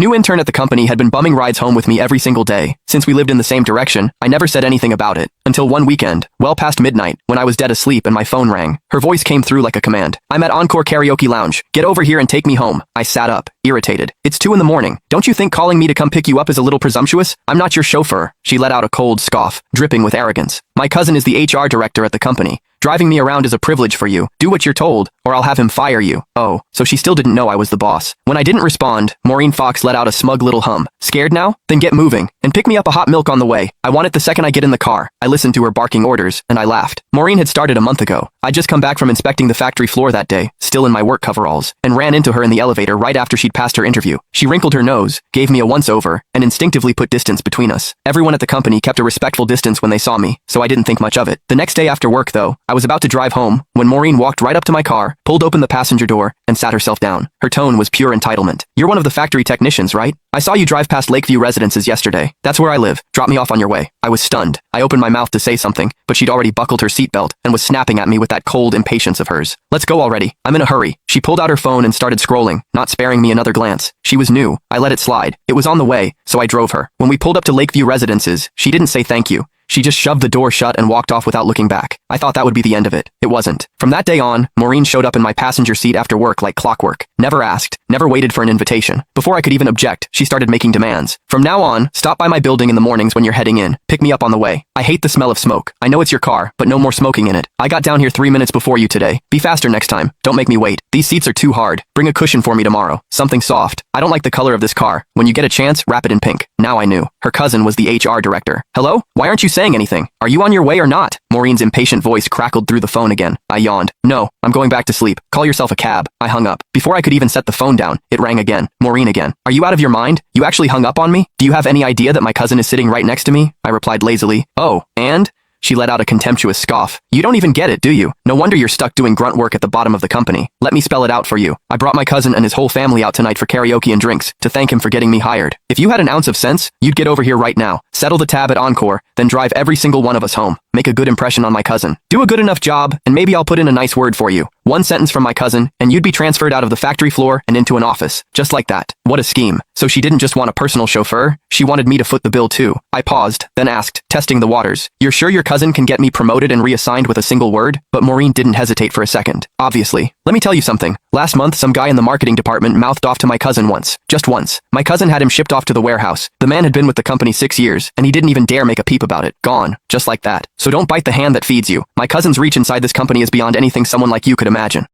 New intern at the company had been bumming rides home with me every single day. Since we lived in the same direction, I never said anything about it. Until one weekend, well past midnight, when I was dead asleep and my phone rang. Her voice came through like a command. "I'm at Encore Karaoke Lounge. Get over here and take me home." I sat up, irritated. "It's 2 in the morning. Don't you think calling me to come pick you up is a little presumptuous? I'm not your chauffeur." She let out a cold scoff, dripping with arrogance. "My cousin is the HR director at the company. Driving me around is a privilege for you. Do what you're told, or I'll have him fire you." Oh, so she still didn't know I was the boss. When I didn't respond, Maureen Fox let out a smug little hum. "Scared now? Then get moving, and pick me up a hot milk on the way. I want it the second I get in the car." I listened to her barking orders, and I laughed. Maureen had started a month ago. I'd just come back from inspecting the factory floor that day, still in my work coveralls, and ran into her in the elevator right after she'd passed her interview. She wrinkled her nose, gave me a once-over, and instinctively put distance between us. Everyone at the company kept a respectful distance when they saw me, so I didn't think much of it. The next day after work, though, I was about to drive home when Maureen walked right up to my car, pulled open the passenger door, and sat herself down. Her tone was pure entitlement. "You're one of the factory technicians, right? I saw you drive past Lakeview Residences yesterday. That's where I live. Drop me off on your way." I was stunned. I opened my mouth to say something, but she'd already buckled her seatbelt and was snapping at me with that cold impatience of hers. "Let's go already. I'm in a hurry." She pulled out her phone and started scrolling, not sparing me another glance. She was new. I let it slide. It was on the way, so I drove her. When we pulled up to Lakeview Residences, she didn't say thank you. She just shoved the door shut and walked off without looking back. I thought that would be the end of it. It wasn't. From that day on, Maureen showed up in my passenger seat after work like clockwork. Never asked, never waited for an invitation. Before I could even object, she started making demands. "From now on, stop by my building in the mornings when you're heading in. Pick me up on the way. I hate the smell of smoke. I know it's your car, but no more smoking in it. I got down here 3 minutes before you today. Be faster next time. Don't make me wait. These seats are too hard. Bring a cushion for me tomorrow. Something soft. I don't like the color of this car. When you get a chance, wrap it in pink." Now I knew. Her cousin was the HR director. "Hello? Why aren't you saying anything? Are you on your way or not?" Maureen's impatient voice crackled through the phone again. I yawned. "No, I'm going back to sleep. Call yourself a cab." I hung up. Before I could even set the phone down, it rang again. Maureen again. "Are you out of your mind? You actually hung up on me? Do you have any idea that my cousin is sitting right next to me?" I replied lazily. "Oh, and?" She let out a contemptuous scoff. "You don't even get it, do you? No wonder you're stuck doing grunt work at the bottom of the company. Let me spell it out for you. I brought my cousin and his whole family out tonight for karaoke and drinks, to thank him for getting me hired. If you had an ounce of sense, you'd get over here right now, settle the tab at Encore, then drive every single one of us home. Make a good impression on my cousin. Do a good enough job, and maybe I'll put in a nice word for you. One sentence from my cousin, and you'd be transferred out of the factory floor and into an office. Just like that." What a scheme. So she didn't just want a personal chauffeur, she wanted me to foot the bill too. I paused, then asked, testing the waters, "You're sure your cousin can get me promoted and reassigned with a single word?" But Maureen didn't hesitate for a second. "Obviously. Let me tell you something. Last month, some guy in the marketing department mouthed off to my cousin once. Just once. My cousin had him shipped off to the warehouse. The man had been with the company 6 years, and he didn't even dare make a peep about it. Gone. Just like that. So don't bite the hand that feeds you. My cousin's reach inside this company is beyond anything someone like you could imagine."